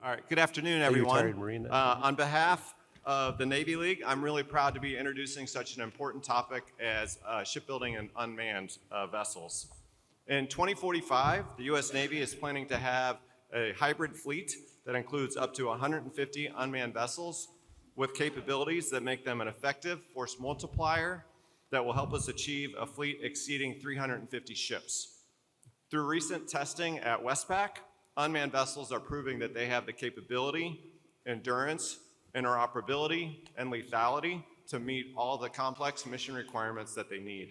All right, good afternoon, everyone. On behalf of the Navy League, I'm really proud to be introducing such an important topic as shipbuilding and unmanned vessels. In 2045, the U.S. Navy is planning to have a hybrid fleet that includes up to 150 unmanned vessels with capabilities that make them an effective force multiplier that will help us achieve a fleet exceeding 350 ships. Through recent testing at Westpac, unmanned vessels are proving that they have the capability, endurance, interoperability, and lethality to meet all the complex mission requirements that they need.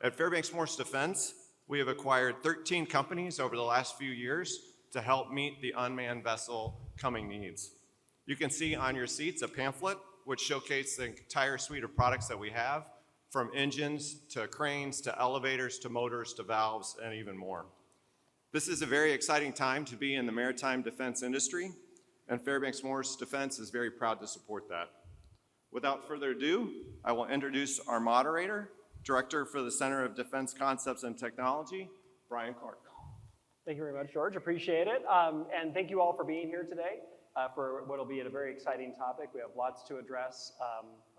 At Fairbanks Morse Defense, we have acquired 13 companies over the last few years to help meet the unmanned vessel coming needs. You can see on your seats a pamphlet which showcases the entire suite of products that we have, from engines to cranes to elevators to motors to valves and even more. This is a very exciting time to be in the maritime defense industry, and Fairbanks Morse Defense is very proud to support that. Without further ado, I will introduce our moderator, Director for the Center of Defense Concepts and Technology, Brian Clark. Thank you very much, George. Appreciate it. And thank you all for being here today for what will be a very exciting topic. We have lots to address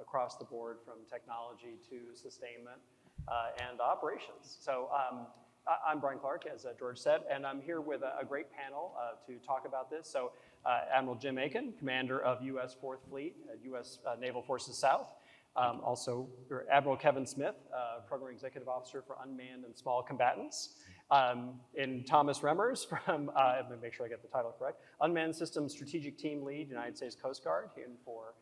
across the board, from technology to sustainment and operations. So I'm Brian Clark, as George said, and I'm here with a great panel to talk about this. So Admiral Jim Aiken, Commander of U.S. 4th Fleet at U.S. Naval Forces South. Also, Admiral Kevin Smith, Program Executive Officer for Unmanned and Small Combatants. And Thomas Remmers from, let me make sure I get the title correct, Unmanned Systems Strategic Team Lead, United States Coast Guard, and for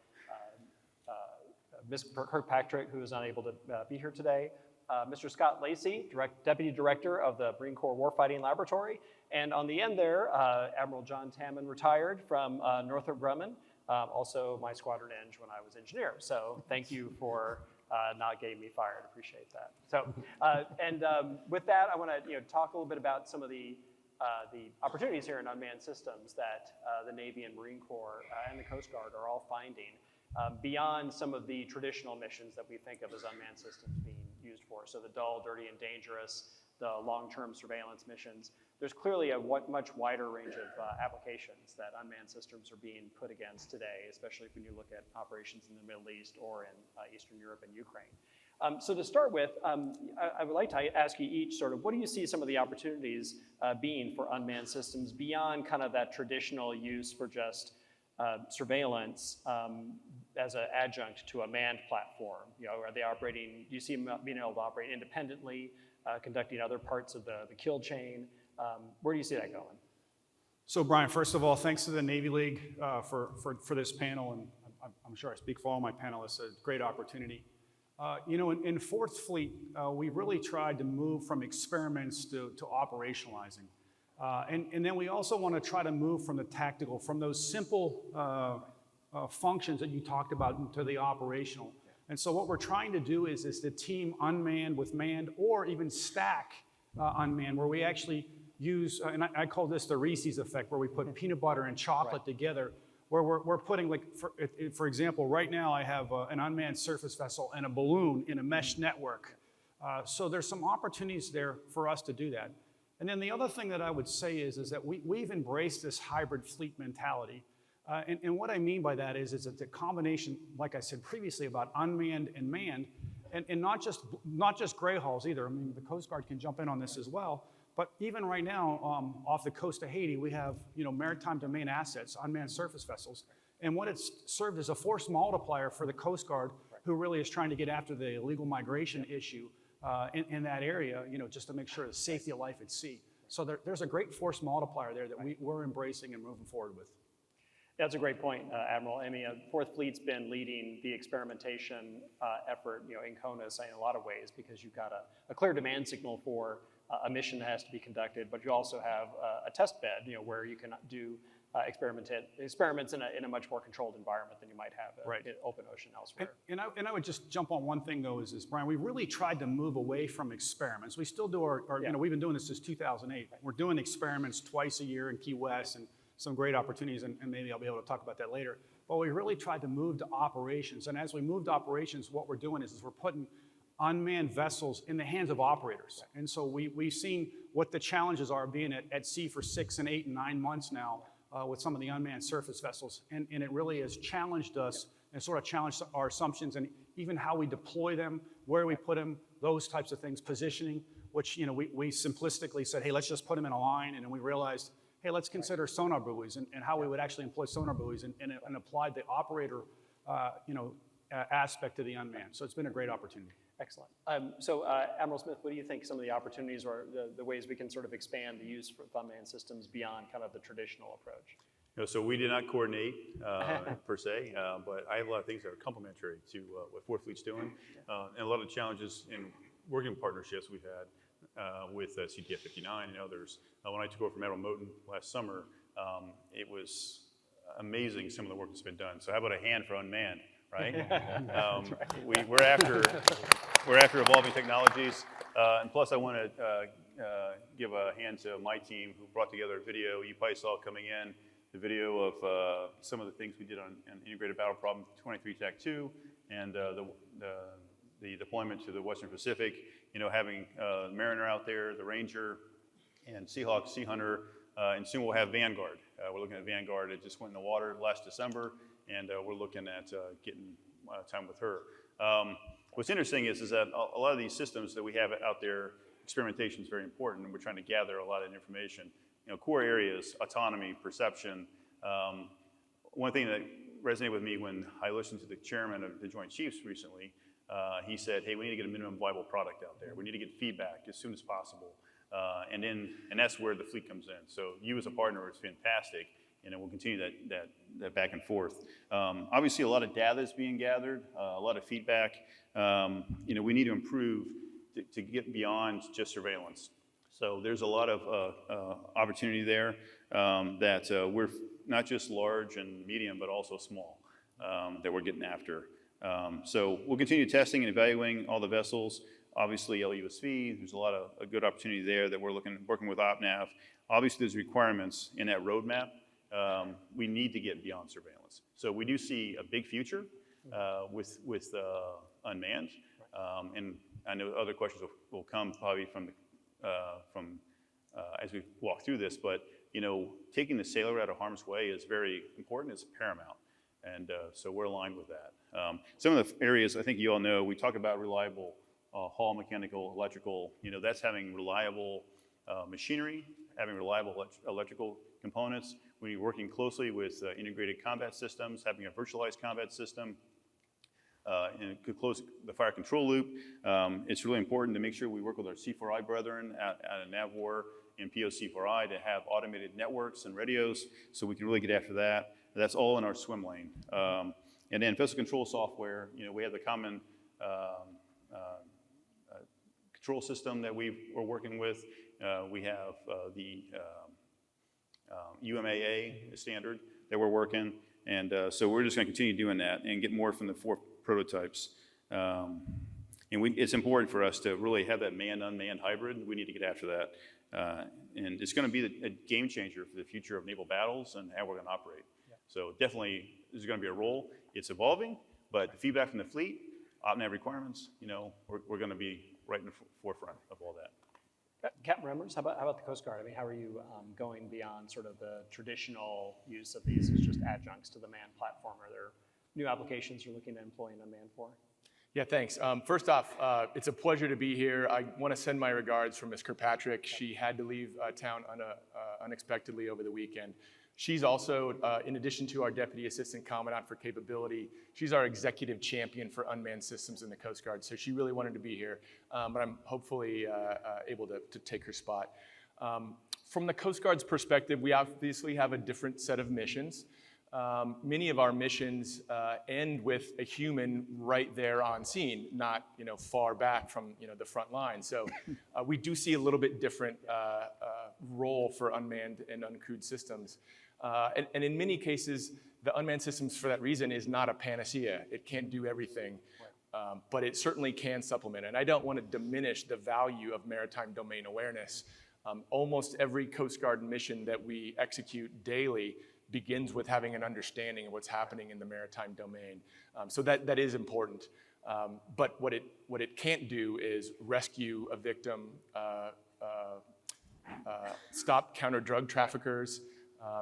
Ms. Kirkpatrick, who is unable to be here today. Mr. Scott Lacey, Deputy Director of the Marine Corps Warfighting Laboratory. And on the end there, Admiral John Tamman, retired from Northrop Grumman, also my squadron eng when I was engineer. So thank you for not getting me fired. Appreciate that. So, with that, I want to talk a little bit about some of the opportunities here in unmanned systems that the Navy and Marine Corps and the Coast Guard are all finding beyond some of the traditional missions that we think of as unmanned systems being used for. So the dull, dirty, and dangerous, the long-term surveillance missions. There's clearly a much wider range of applications that unmanned systems are being put against today, especially when you look at operations in the Middle East or in Eastern Europe and Ukraine. So to start with, I would like to ask you each sort of, what do you see some of the opportunities being for unmanned systems beyond kind of that traditional use for just surveillance as an adjunct to a manned platform? Are they operating, do you see them being able to operate independently, conducting other parts of the kill chain? Where do you see that going? So Brian, first of all, thanks to the Navy League for this panel, and I'm sure I speak for all my panelists, a great opportunity. In 4th Fleet, we really tried to move from experiments to operationalizing. And then we also want to try to move from the tactical, from those simple functions that you talked about, into the operational. And so what we're trying to do is to team unmanned with manned, or even stack unmanned, where we actually use, and I call this the Reese's effect, where we put peanut butter and chocolate together, where we're putting, like, for example, right now I have an unmanned surface vessel and a balloon in a mesh network. So there's some opportunities there for us to do that. And then the other thing that I would say is that we've embraced this hybrid fleet mentality. And what I mean by that is it's a combination, like I said previously, about unmanned and manned, and not just gray hulls either. I mean, the Coast Guard can jump in on this as well. But even right now, off the coast of Haiti, we have maritime domain assets, unmanned surface vessels, and what it's served as a force multiplier for the Coast Guard, who really is trying to get after the illegal migration issue in that area, just to make sure the safety of life at sea. So there's a great force multiplier there that we're embracing and moving forward with. That's a great point, Admiral. I mean, 4th Fleet's been leading the experimentation effort, in CONUS in a lot of ways, because you've got a clear demand signal for a mission that has to be conducted, but you also have a test bed, where you can do experiments in a much more controlled environment than you might have in open ocean elsewhere. And I would just jump on one thing, though, is Brian, we really tried to move away from experiments. We still do our we've been doing this since 2008. Right. We're doing experiments twice a year in Key West, and some great opportunities, and maybe I'll be able to talk about that later. But we really tried to move to operations, and as we moved to operations, what we're doing is we're putting unmanned vessels in the hands of operators. And so we've seen what the challenges are being at sea for 6 and 8 and 9 months now, with some of the unmanned surface vessels, and it really has challenged us and sort of challenged our assumptions and even how we deploy them, where we put them, those types of things, positioning, which we simplistically said, hey, let's just put them in a line, and then we realized, hey, let's consider sonar buoys and how we would actually employ sonar buoys and applied the operator aspect to the unmanned. So it's been a great opportunity. Excellent. Admiral Smith, what do you think some of the opportunities or the ways we can sort of expand the use of unmanned systems beyond kind of the traditional approach? So we did not coordinate per se, but I have a lot of things that are complementary to what Fourth Fleet's doing, and a lot of challenges in working partnerships we've had with CTF 59 and others. When I took over from Admiral Moten last summer, it was amazing some of the work that's been done. So how about a hand for unmanned, right? We're after evolving technologies, and plus I want to give a hand to my team who brought together a video you probably saw coming in. The video of some of the things we did on Integrated Battle Problem 23 TAC 2 and the deployment to the Western Pacific, having Mariner out there, the Ranger, and Seahawk, Sea Hunter, and soon we'll have Vanguard. We're looking at Vanguard. It just went in the water last December, and we're looking at getting time with her. What's interesting is that a lot of these systems that we have out there, experimentation is very important, and we're trying to gather a lot of information. Core areas, autonomy, perception. One thing that resonated with me when I listened to the chairman of the Joint Chiefs recently, he said, hey, we need to get a minimum viable product out there. We need to get feedback as soon as possible. And that's where the fleet comes in. So you as a partner is fantastic, and we'll continue that back and forth. Obviously, a lot of data is being gathered, a lot of feedback. We need to improve to get beyond just surveillance. So there's a lot of opportunity there that we're not just large and medium, but also small that we're getting after. So we'll continue testing and evaluating all the vessels. Obviously, LUSV, there's a lot of a good opportunity there that we're working with OpNav. Obviously, there's requirements in that roadmap. We need to get beyond surveillance. So we do see a big future with unmanned. And I know other questions will come probably from as we walk through this, but taking the sailor out of harm's way is very important. It's paramount, and so we're aligned with that. Some of the areas I think you all know, we talk about reliable hull, mechanical, electrical. That's having reliable machinery, having reliable electrical components. We're working closely with integrated combat systems, having a virtualized combat system. And could close the fire control loop. It's really important to make sure we work with our C4I brethren at NAVWAR and POC4I to have automated networks and radios so we can really get after that. That's all in our swim lane. And then vessel control software, we have the common control system that we are working with. We have the UMAA standard that we're working. And so we're just going to continue doing that and get more from the 4 prototypes. And it's important for us to really have that manned-unmanned hybrid. We need to get after that. And it's going to be a game changer for the future of naval battles and how we're going to operate. Yeah. So definitely there's going to be a role. It's evolving, but the feedback from the fleet, OpNav requirements, we're going to be right in the forefront of all that. Captain Remmers, how about the Coast Guard? I mean, how are you going beyond sort of the traditional use of these as just adjuncts to the manned platform? Are there new applications you're looking to employ an unmanned for? Yeah, thanks. First off, it's a pleasure to be here. I want to send my regards from Ms. Kirkpatrick. She had to leave town unexpectedly over the weekend. She's also, in addition to our Deputy Assistant Commandant for Capability, she's our executive champion for unmanned systems in the Coast Guard. So she really wanted to be here, but I'm hopefully able to take her spot. From the Coast Guard's perspective, we obviously have a different set of missions. Many of our missions end with a human right there on scene, not far back from the front line. So we do see a little bit different role for unmanned and uncrewed systems. And in many cases, the unmanned systems for that reason is not a panacea. It can't do everything, but it certainly can supplement. And I don't want to diminish the value of maritime domain awareness. Almost every Coast Guard mission that we execute daily begins with having an understanding of what's happening in the maritime domain. So that is important. But what it can't do is rescue a victim, stop counter drug traffickers,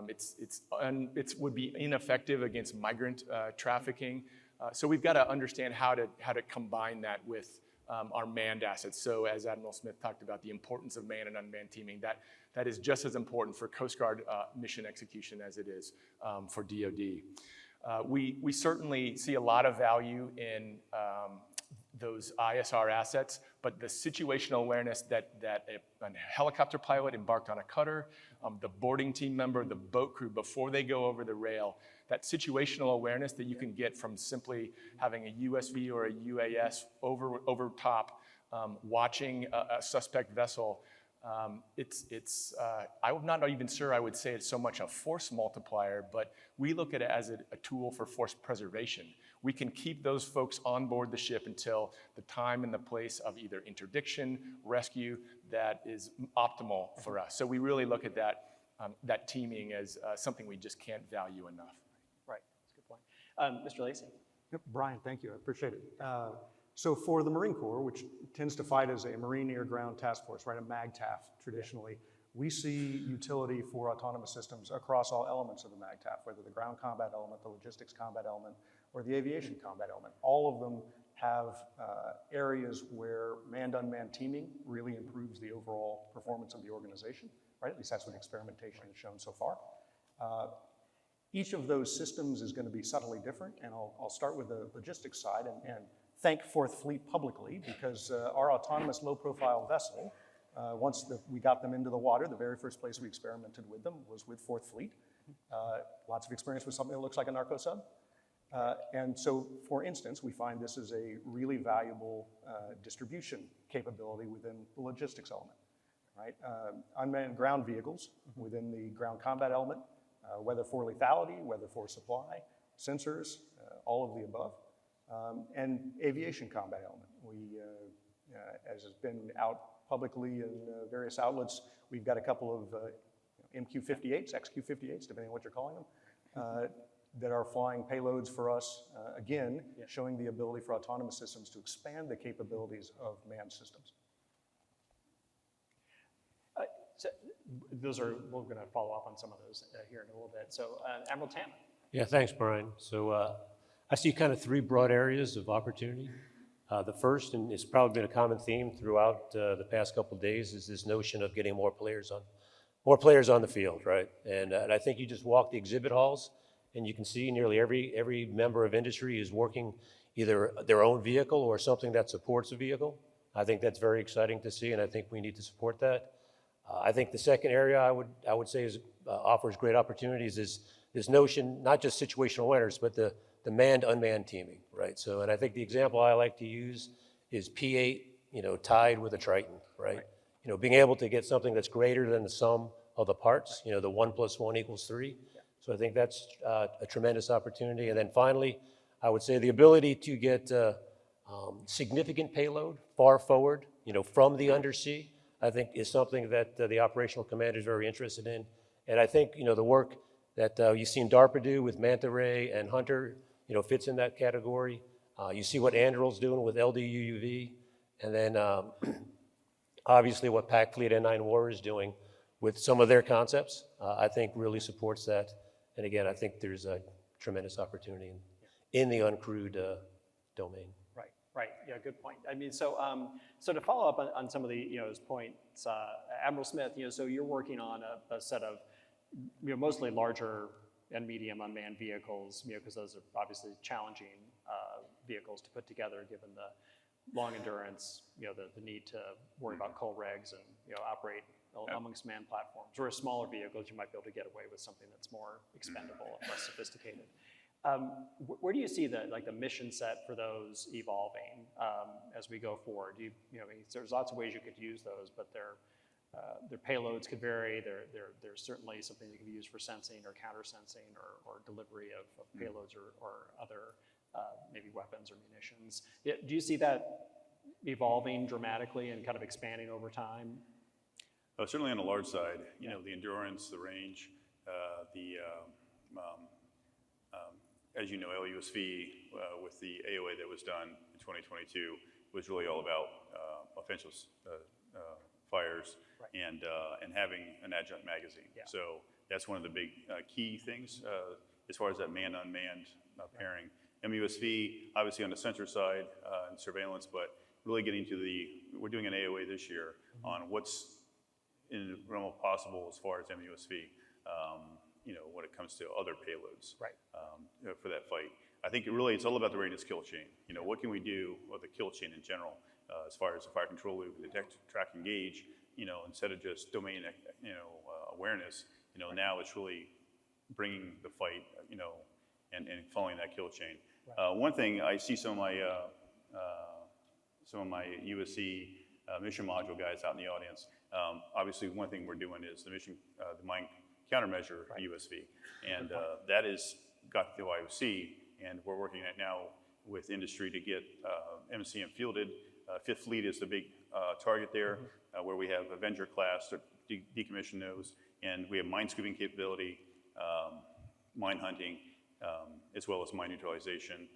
It would be ineffective against migrant trafficking. So we've got to understand how to combine that with our manned assets. So as Admiral Smith talked about, the importance of manned and unmanned teaming, that is just as important for Coast Guard mission execution as it is for DoD. We certainly see a lot of value in those ISR assets, but the situational awareness that a helicopter pilot embarked on a cutter, the boarding team member, the boat crew, before they go over the rail, that situational awareness that you can get from simply having a USV or a UAS over top, watching a suspect vessel, I'm not even sure I would say it's so much a force multiplier, but we look at it as a tool for force preservation. We can keep those folks on board the ship until the time and the place of either interdiction, rescue, that is optimal for us. So we really look at that teaming as something we just can't value enough. Right, that's a good point. Mr. Lacey? Yep, Brian, thank you, I appreciate it. So for the Marine Corps, which tends to fight as a Marine Air Ground Task Force, right, a MAGTAF traditionally, we see utility for autonomous systems across all elements of the MAGTAF, whether the ground combat element, the logistics combat element, or the aviation combat element. All of them have areas where manned-unmanned teaming really improves the overall performance of the organization, right? At least that's what experimentation has shown so far. Each of those systems is going to be subtly different, and I'll start with the logistics side and thank Fourth Fleet publicly, because our autonomous low-profile vessel, once we got them into the water, the very first place we experimented with them was with Fourth Fleet. Lots of experience with something that looks like a narco sub. And so, for instance, we find this is a really valuable distribution capability within the logistics element, right? Unmanned ground vehicles within the ground combat element, whether for lethality, whether for supply, sensors, all of the above. And aviation combat element. As has been out publicly in various outlets, we've got a couple of MQ-58s, XQ-58s, depending on what you're calling them, that are flying payloads for us, again, showing the ability for autonomous systems to expand the capabilities of manned systems. So we're going to follow up on some of those here in a little bit. So Admiral Tam. Yeah, thanks, Brian. So I see kind of three broad areas of opportunity. The first, and it's probably been a common theme throughout the past couple of days, is this notion of getting more players on the field, right? And I think you just walk the exhibit halls, and you can see nearly every member of industry is working either their own vehicle or something that supports a vehicle. I think that's very exciting to see, and I think we need to support that. I think the second area I would say offers great opportunities is this notion, not just situational awareness, but the manned-unmanned teaming, right? So, and I think the example I like to use is P-8, tied with a Triton, right? Being able to get something that's greater than the sum of the parts, the 1 + 1 = 3. So I think that's a tremendous opportunity. And then finally, I would say the ability to get significant payload far forward, from the undersea, I think is something that the operational commander is very interested in. And I think, the work that you've seen DARPA do with Manta Ray and Hunter, fits in that category. You see what Anduril's doing with LDUUV, and then obviously what Pac Fleet N9 War is doing with some of their concepts, I think really supports that. And again, I think there's a tremendous opportunity in the uncrewed domain. Right. Yeah, good point. I mean, so to follow up on some of the his points, Admiral Smith, so you're working on a set of mostly larger and medium unmanned vehicles, because those are obviously challenging vehicles to put together, given the long endurance, the need to worry about coal regs and operate amongst manned platforms. Whereas smaller vehicles, you might be able to get away with something that's more expendable and less sophisticated. Where do you see the mission set for those evolving as we go forward? There's lots of ways you could use those, but their payloads could vary. There's certainly something you can use for sensing or counter-sensing or delivery of payloads or other maybe weapons or munitions. Do you see that evolving dramatically and kind of expanding over time? Certainly on the large side, the endurance, the range, as you know, LUSV with the AOA that was done in 2022 was really all about offensive fires and having an adjunct magazine. Yeah. So That's one of the big key things as far as that manned-unmanned pairing. MUSV, obviously on the sensor side and surveillance, but really getting to we're doing an AOA this year on what's in the realm of possible as far as MUSV, when it comes to other payloads for that fight. I think it's all about the readiness kill chain. What can we do with the kill chain in general as far as the fire control loop, detect, track, engage, instead of just domain, awareness, now it's really bringing the fight, and following that kill chain. One thing I see some of my USC mission module guys out in the audience. Obviously, one thing we're doing is the mine countermeasure USV, and that is got the IOC, and we're working at now with industry to get MCM fielded. Fifth Fleet is the big target there, where we have Avenger class to decommission those, and we have mine scooping capability, mine hunting, as well as mine neutralization,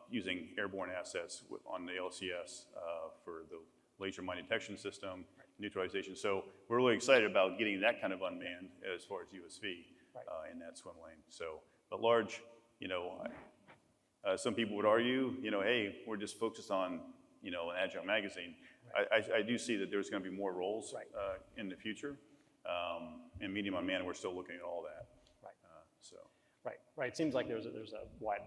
using airborne assets on the LCS for the laser mine detection system, neutralization. So we're really excited about getting that kind of unmanned as far as USV in that swim lane. So, but large, some people would argue, hey, we're just focused on, an adjunct magazine. I do see that there's going to be more roles in the future. And medium unmanned, we're still looking at all that. Right. It seems like there's a wide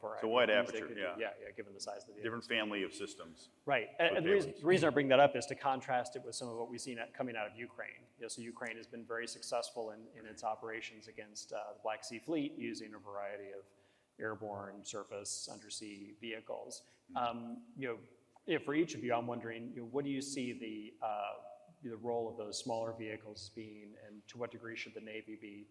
variety. It's a wide of things aperture, they could do. yeah. Yeah, given the size of the vehicle. Different family of systems. Right, and the reason I bring that up is to contrast it with some of what we've seen coming out of Ukraine. So Ukraine has been very successful in its operations against the Black Sea Fleet using a variety of airborne, surface, undersea vehicles. For each of you, I'm wondering, what do you see the role of those smaller vehicles being, and to what degree should the Navy be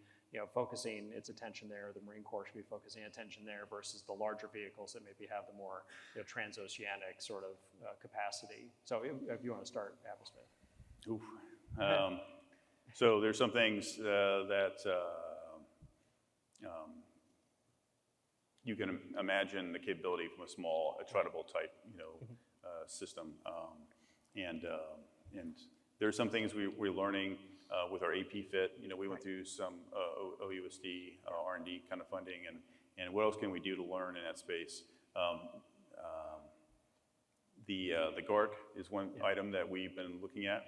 focusing its attention there, the Marine Corps should be focusing attention there versus the larger vehicles that maybe have the more transoceanic sort of capacity. So if you want to start, Smith. So there's some things that you can imagine the capability from a small, attritable type, system, and there's some things we're learning with our AP fit. We went through some OUSD R&D kind of funding, and what else can we do to learn in that space? The GARC is one item that we've been looking at,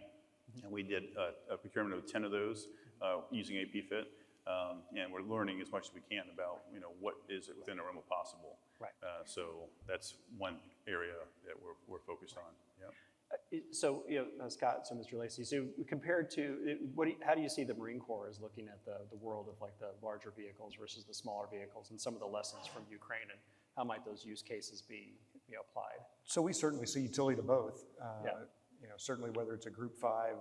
and we did a procurement of 10 of those using AP fit, and we're learning as much as we can about what is within the realm of possible. So that's one area that we're focused on. Yeah. So, Scott, so Mr. Lacey, so compared to, how do you see the Marine Corps as looking at the world of like the larger vehicles versus the smaller vehicles, and some of the lessons from Ukraine, and how might those use cases be applied? So we certainly see utility to both. Certainly whether it's a Group 5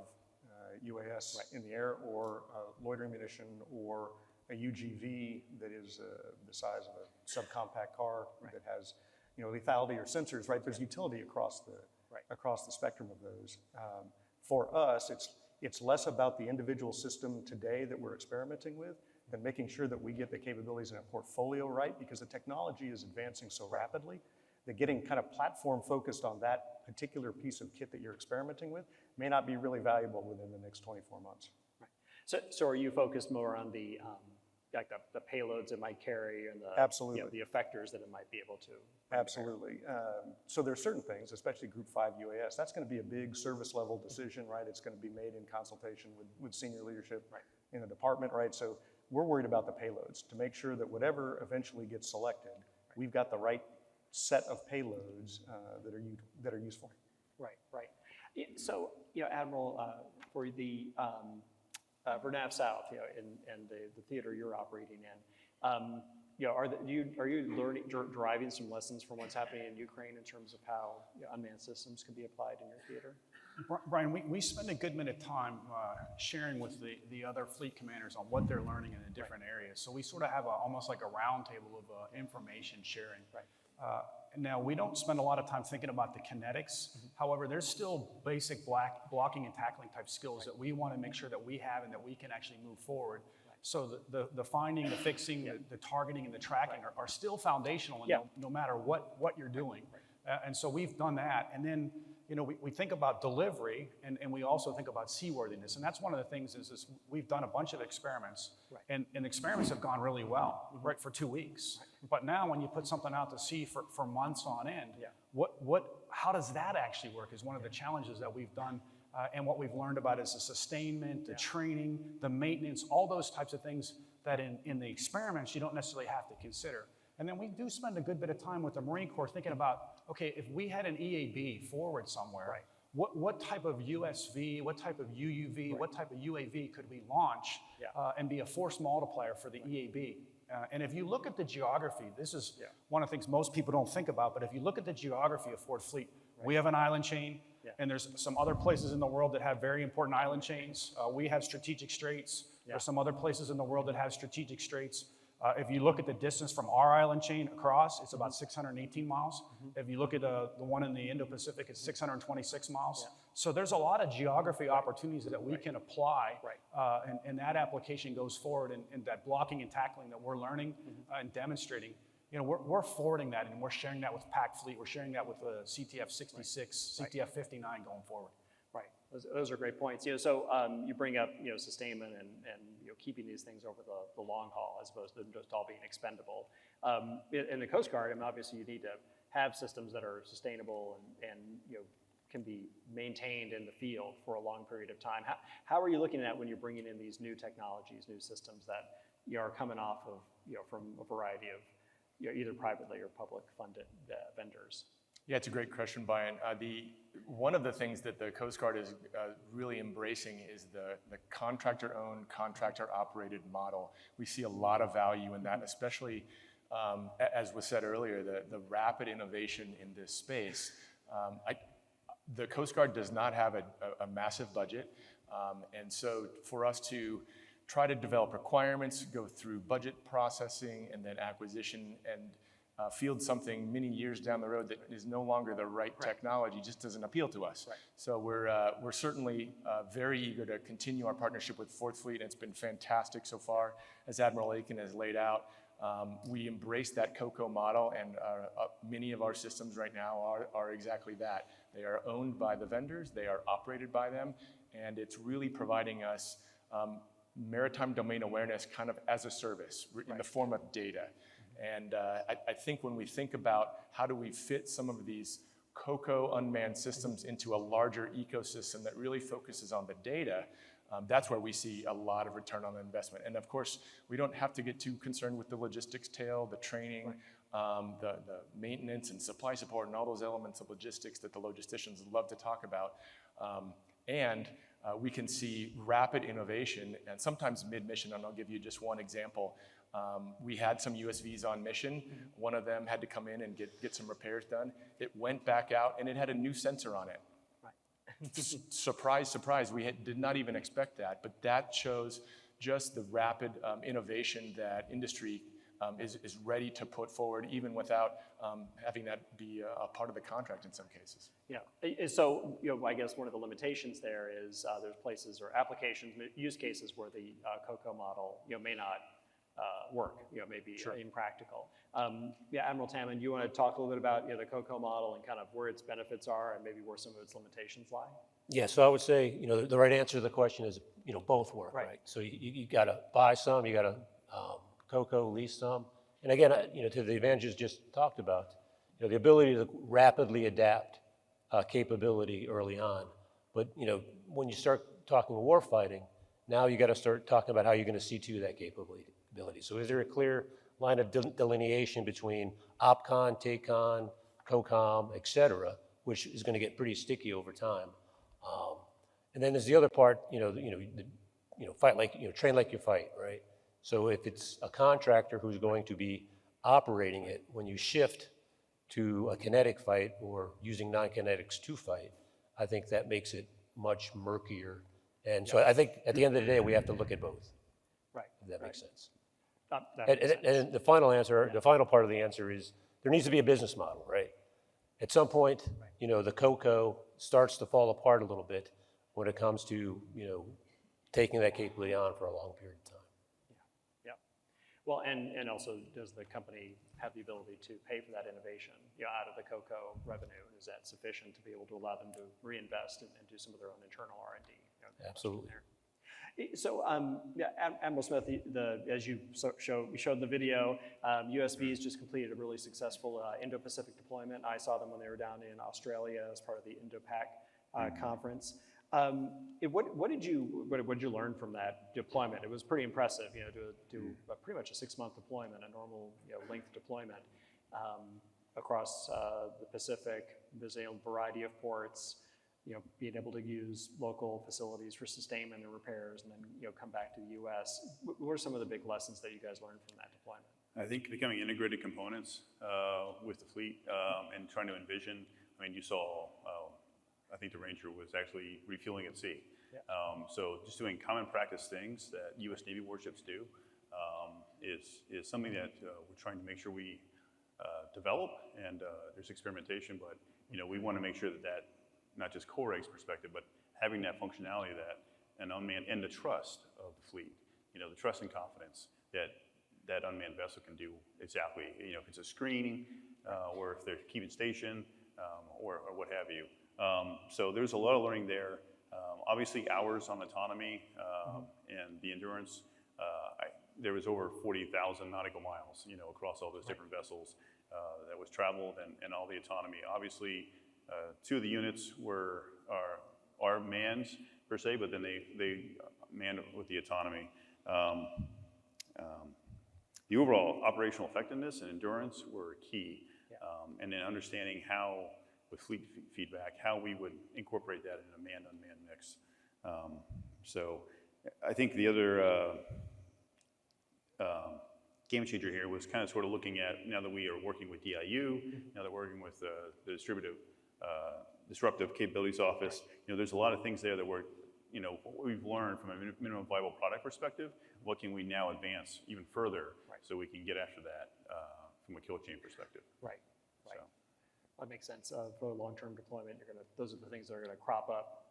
UAS in the air, or a loitering munition, or a UGV that is the size of a subcompact car that has lethality or sensors. There's utility across the spectrum of those. For us, it's less about the individual system today that we're experimenting with than making sure that we get the capabilities in a portfolio right, because the technology is advancing so rapidly that getting kind of platform focused on that particular piece of kit that you're experimenting with may not be really valuable within the next 24 months. So are you focused more on the the payloads it might carry, and the Absolutely. The effectors that it might be able to? Absolutely. So there are certain things, especially Group 5 UAS, that's going to be a big service level decision, It's going to be made in consultation with senior leadership in the department, So we're worried about the payloads to make sure that whatever eventually gets selected, we've got the right set of payloads that are useful. Right. So, Admiral, for the Vernav South, and the theater you're operating in, are you learning, deriving some lessons from what's happening in Ukraine in terms of how unmanned systems can be applied in your theater? Brian, we spend a good bit of time sharing with the other fleet commanders on what they're learning in the different areas. So we sort of have almost like a roundtable of information sharing. Now, we don't spend a lot of time thinking about the kinetics. However, there's still basic blocking and tackling type skills that we want to make sure that we have and that we can actually move forward. So the finding, the fixing, the targeting, and the tracking are still foundational, no matter what you're doing. And so we've done that. And then, we think about delivery and we also think about seaworthiness. And that's one of the things is we've done a bunch of experiments and experiments have gone really well, right, for 2 weeks. But now when you put something out to sea for months on end, how does that actually work is one of the challenges that we've done. And what we've learned about is the sustainment, the training, the maintenance, all those types of things that in the experiments you don't necessarily have to consider. And then we do spend a good bit of time with the Marine Corps thinking about, okay, if we had an EAB forward somewhere, what type of USV, what type of UUV, what type of UAV could we launch and be a force multiplier for the EAB? And if you look at the geography, this is one of the things most people don't think about, but if you look at the geography of Fourth Fleet, we have an island chain, and there's some other places in the world that have very important island chains. We have strategic straits. There's some other places in the world that have strategic straits. If you look at the distance from our island chain across, it's about 618 miles. If you look at the one in the Indo-Pacific, it's 626 miles. So there's a lot of geography opportunities that we can apply, and that application goes forward, and that blocking and tackling that we're learning and demonstrating, we're forwarding that, and we're sharing that with PAC Fleet. We're sharing that with CTF 66, CTF 59 going forward. Right. Those are great points. So you bring up sustainment and keeping these things over the long haul as opposed to them just all being expendable. In the Coast Guard, obviously you need to have systems that are sustainable and can be maintained in the field for a long period of time. How are you looking at when you're bringing in these new technologies, new systems that are coming off of from a variety of either privately or public funded vendors? Yeah, it's a great question, Brian. One of the things that the Coast Guard is really embracing is the contractor-owned, contractor-operated model. We see a lot of value in that, especially, as was said earlier, the rapid innovation in this space. The Coast Guard does not have a massive budget, and so for us to try to develop requirements, go through budget processing, and then acquisition, and field something many years down the road that is no longer the right technology just doesn't appeal to us. So we're certainly very eager to continue our partnership with Fourth Fleet, and it's been fantastic so far. As Admiral Aiken has laid out, we embrace that COCO model, and many of our systems right now are exactly that. They are owned by the vendors, they are operated by them, and it's really providing us maritime domain awareness kind of as a service in the form of data. And I think when we think about how do we fit some of these COCO unmanned systems into a larger ecosystem that really focuses on the data, that's where we see a lot of return on investment. And of course, we don't have to get too concerned with the logistics tail, the training, the maintenance and supply support, and all those elements of logistics that the logisticians love to talk about. We can see rapid innovation, and sometimes mid-mission, and I'll give you just one example. We had some USVs on mission. One of them had to come in and get some repairs done. It went back out, and it had a new sensor on it. Surprise, surprise, we did not even expect that, but that shows just the rapid innovation that industry is ready to put forward, even without having that be a part of the contract in some cases. Yeah, so I guess one of the limitations there is there's places or applications, use cases where the COCO model may not work, may be impractical. Admiral Tamman, you want to talk a little bit about the COCO model and kind of where its benefits are and maybe where some of its limitations lie? Yeah, so I would say, the right answer to the question is, both work, right? So you got to buy some, you got to COCO, lease some. And again, to the advantages just talked about, the ability to rapidly adapt capability early on. But, when you start talking warfighting, now you got to start talking about how you're going to see to that capability. So is there a clear line of delineation between OPCON, TACON, COCOM, et cetera, which is going to get pretty sticky over time. And then there's the other part, fight like, train like you fight, right? So if it's a contractor who's going to be operating it, when you shift to a kinetic fight or using non-kinetics to fight, I think that makes it much murkier. And so I think at the end of the day, we have to look at both. Right. If that makes sense. That makes sense. And the final answer, the final part of the answer is there needs to be a business model, right? At some point, the COCO starts to fall apart a little bit when it comes to, taking that capability on for a long period of time. Well, and also, does the company have the ability to pay for that innovation, out of the COCO revenue? Is that sufficient to be able to allow them to reinvest and do some of their own internal R&D? Absolutely. So, Admiral Smith, as you showed in the video, USV's just completed a really successful Indo-Pacific deployment. I saw them when they were down in Australia as part of the Indo-Pac conference. What did you learn from that deployment? It was pretty impressive, to do pretty much a 6-month deployment, a normal length deployment across the Pacific, visiting a variety of ports, being able to use local facilities for sustainment and repairs, and then come back to the U.S. What are some of the big lessons that you guys learned from that deployment? I think becoming integrated components with the fleet and trying to envision. I mean, you saw. I think the Ranger was actually refueling at sea. Yeah. So just doing common practice things that U.S. Navy warships do is something that we're trying to make sure we develop. And there's experimentation, but we want to make sure that not just core eggs perspective, but having that functionality that an unmanned and the trust of the fleet, the trust and confidence that unmanned vessel can do exactly. If it's a screening or if they're keeping station or what have you. So there's a lot of learning there. Obviously, hours on autonomy and the endurance. There was over 40,000 nautical miles, across all those different vessels that was traveled and all the autonomy. Obviously, 2 of the units are manned per se, but then they manned with the autonomy. The overall operational effectiveness and endurance were key, and then understanding how, with fleet feedback, how we would incorporate that in a manned-unmanned mix. So I think the other game changer here was kind of sort of looking at, now that we are working with DIU, now that we're working with the Disruptive Capabilities Office, there's a lot of things there that we're, what we've learned from a minimum viable product perspective, what can we now advance even further so we can get after that from a kill chain perspective. Right. That makes sense. For long-term deployment, those are the things that are going to crop up,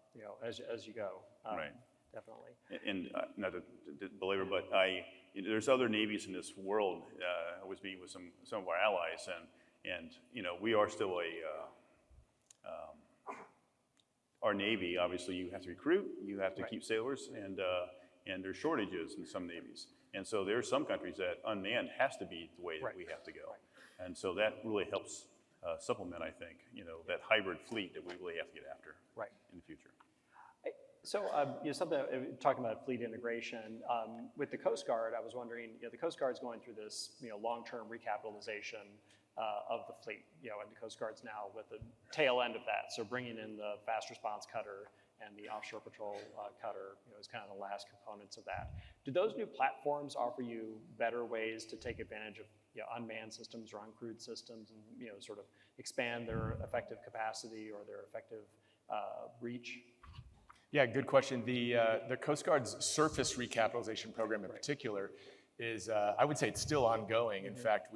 as you go. Right. Definitely. And not to belabor, but there's other navies in this world. I was meeting with some of our allies, and we are still our Navy. Obviously, you have to recruit, you have to keep sailors, and there's shortages in some navies. And so there are some countries that unmanned has to be the way that we have to go. And so that really helps supplement, I think, that hybrid fleet that we really have to get after in the future. So, something talking about fleet integration with the Coast Guard. I was wondering, the Coast Guard's going through this, long-term recapitalization of the fleet, and the Coast Guard's now with the tail end of that. So, bringing in the fast response cutter and the offshore patrol cutter, is kind of the last components of that. Do those new platforms offer you better ways to take advantage of unmanned systems or uncrewed systems, and sort of expand their effective capacity or their effective reach? Yeah, good question. The Coast Guard's surface recapitalization program in particular is, I would say it's still ongoing. In fact,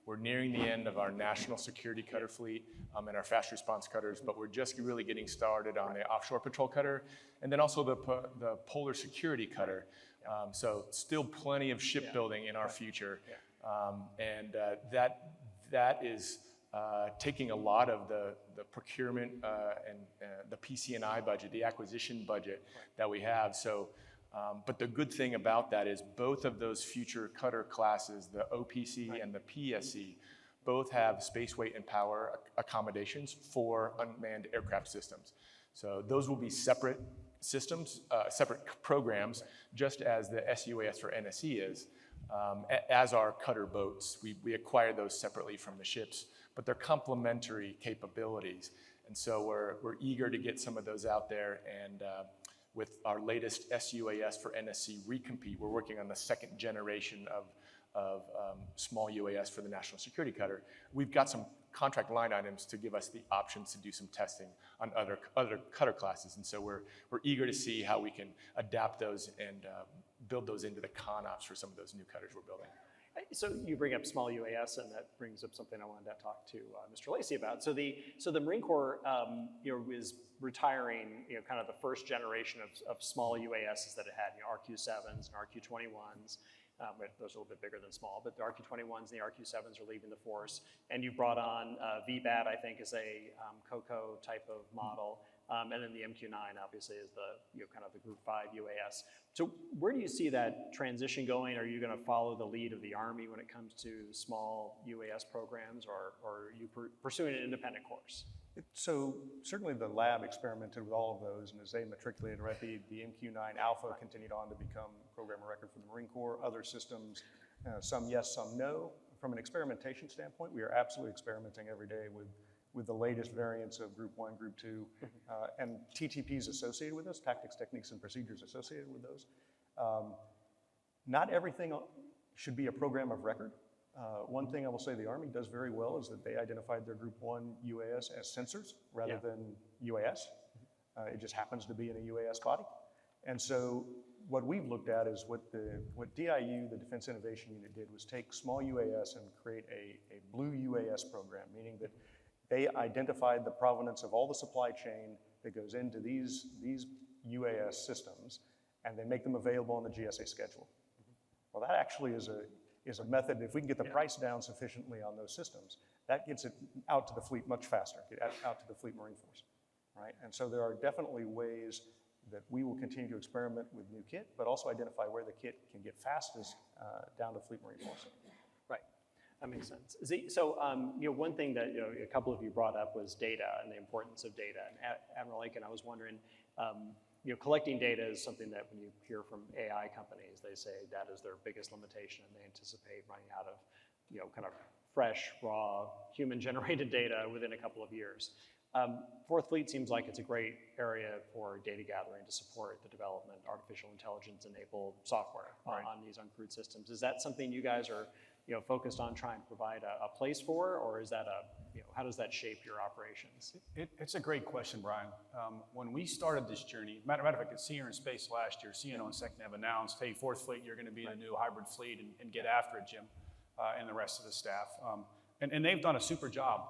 we're nearing the end of our national security cutter fleet and our fast response cutters, but we're just really getting started on the offshore patrol cutter and then also the polar security cutter. So still plenty of shipbuilding in our future. And that is taking a lot of the procurement and the PC&I budget, the acquisition budget that we have. So, but the good thing about that is both of those future cutter classes, the OPC and the PSC, both have space, weight, and power accommodations for unmanned aircraft systems. So those will be separate systems, separate programs, just as the SUAS for NSC is. As our cutter boats, we acquire those separately from the ships, but they're complementary capabilities. And so we're eager to get some of those out there. And with our latest SUAS for NSC recompete, we're working on the 2nd generation of small UAS for the National Security Cutter. We've got some contract line items to give us the options to do some testing on other cutter classes. And so we're eager to see how we can adapt those and build those into the ConOps for some of those new cutters we're building. So you bring up small UAS, and that brings up something I wanted to talk to Mr. Lacey about. So the Marine Corps, is retiring, kind of the first generation of small UASs that it had, RQ-7s and RQ-21s, but those are a little bit bigger than small, but the RQ-21s and the RQ-7s are leaving the force. And you brought on VBAT, I think, is a COCO type of model. And then the MQ-9 obviously is the kind of the Group 5 UAS. So where do you see that transition going? Are you going to follow the lead of the Army when it comes to small UAS programs, or are you pursuing an independent course? So certainly the lab experimented with all of those, and as they matriculated, right, the MQ-9 Alpha continued on to become program of record for the Marine Corps. Other systems, some yes, some no. From an experimentation standpoint, we are absolutely experimenting every day with the latest variants of Group 1, Group 2, and TTPs associated with those, tactics, techniques, and procedures associated with those. Not everything should be a program of record. One thing I will say the Army does very well is that they identified their Group 1 UAS as sensors rather than UAS. It just happens to be in a UAS body. And so what we've looked at is what DIU, the Defense Innovation Unit, did was take small UAS and create a blue UAS program, meaning that they identified the provenance of all the supply chain that goes into these UAS systems, and they make them available on the GSA schedule. Well, that actually is a method. If we can get the price down sufficiently on those systems, that gets it out to the fleet much faster, out to the Fleet Marine Force, right? And so there are definitely ways that we will continue to experiment with new kit, but also identify where the kit can get fastest down to Fleet Marine Force. Right, that makes sense. So one thing that a couple of you brought up was data and the importance of data. And Admiral Aiken, I was wondering, collecting data is something that when you hear from AI companies, they say that is their biggest limitation, and they anticipate running out of, kind of fresh, raw, human-generated data within a couple of years. Fourth Fleet seems like it's a great area for data gathering to support the development of artificial intelligence-enabled software on these uncrewed systems. Is that something you guys are, focused on trying to provide a place for, or is that how does that shape your operations? It's a great question, Brian. When we started this journey, matter of fact, at Sea Air and Space last year, CNO and SecNav announced, hey, Fourth Fleet, you're going to be the new hybrid fleet, and get after it, Jim, and the rest of the staff. And they've done a super job.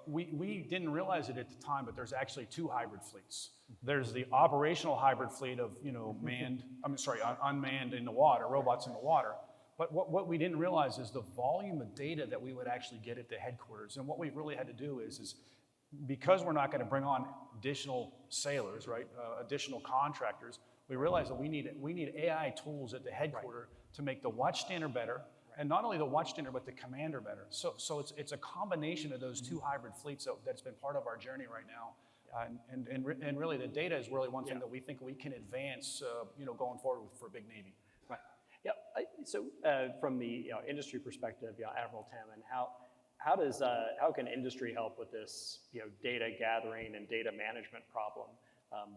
We didn't realize it at the time, but there's actually two hybrid fleets. There's the operational hybrid fleet of, unmanned in the water, robots in the water. But what we didn't realize is the volume of data that we would actually get at the headquarters. And what we've really had to do is because we're not going to bring on additional sailors, right, additional contractors, we realized that we need AI tools at the headquarters to make the watchstander better, and not only the watchstander, but the commander better. So it's a combination of those two hybrid fleets that's been part of our journey right now. And really the data is really one thing that we think we can advance, going forward for a big Navy. Right. Yeah. So from the industry perspective, Admiral Tamman, how can industry help with this data gathering and data management problem?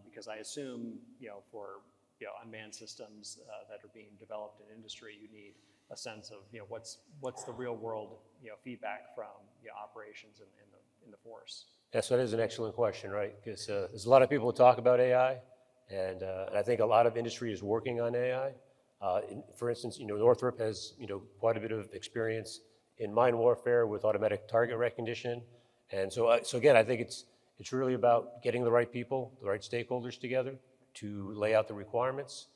Because I assume for unmanned systems that are being developed in industry, you need a sense of what's the real world feedback from operations in the force. Yes, that is an excellent question, right? Because there's a lot of people who talk about AI, and I think a lot of industry is working on AI. For instance, Northrop has quite a bit of experience in mine warfare with automatic target recognition, and so again, I think it's really about getting the right people, the right stakeholders together to lay out the requirements.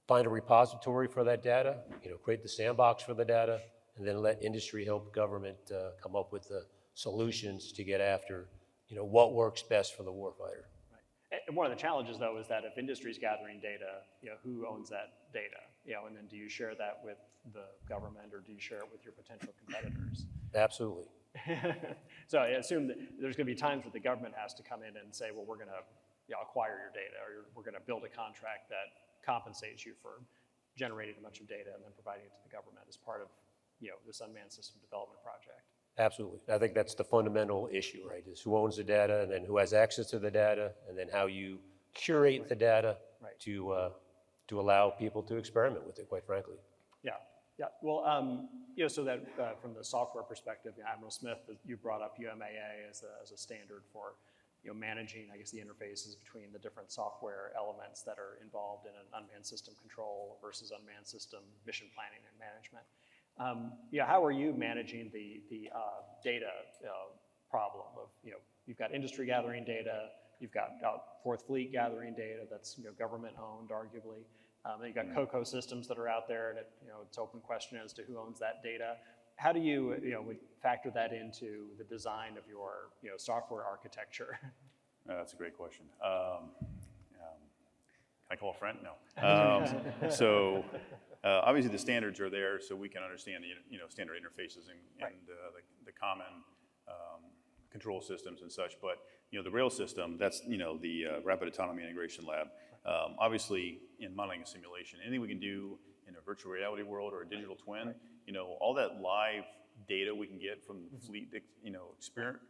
Find a repository for that data, create the sandbox for the data, and then let industry help government come up with the solutions to get after, what works best for the warfighter. Right. And one of the challenges, though, is that if industry's gathering data, who owns that data? And then do you share that with the government, or do you share it with your potential competitors? Absolutely. So I assume that there's going to be times where the government has to come in and say, well, we're going to acquire your data, or we're going to build a contract that compensates you for generating a bunch of data and then providing it to the government as part of this unmanned system development project. Absolutely. I think that's the fundamental issue, right? Is who owns the data, and then who has access to the data, and then how you curate the data to allow people to experiment with it, quite frankly. Yeah. Well, so that from the software perspective, Admiral Smith, you brought up UMAA as a standard for managing, I guess, the interfaces between the different software elements that are involved in an unmanned system control versus unmanned system mission planning and management. How are you managing the data problem of, you've got industry gathering data, you've got Fourth Fleet gathering data that's government owned, arguably. Then you've got COCO systems that are out there, and it's open question as to who owns that data. How do you, factor that into the design of your, software architecture? That's a great question. Can I call a friend? No. Obviously the standards are there so we can understand the standard interfaces and the common control systems and such. But the rail system, that's the Rapid Autonomy Integration Lab. Obviously in modeling and simulation, anything we can do in a virtual reality world or a digital twin, all that live data we can get from fleet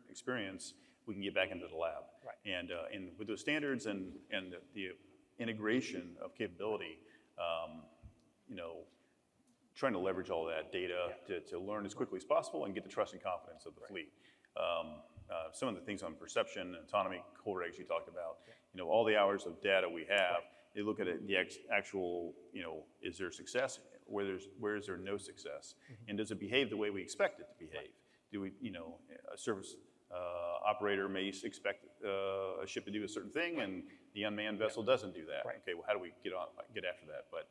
experience, we can get back into the lab. Right. And with those standards and the integration of capability, trying to leverage all that data to learn as quickly as possible and get the trust and confidence of the fleet. Some of the things on perception, autonomy, core regs you talked about, all the hours of data we have, they look at it, the actual, is there success? Where is there no success? And does it behave the way we expect it to behave? Do we, a service operator may expect a ship to do a certain thing, and the unmanned vessel doesn't do that. Okay, well, how do we get after that? But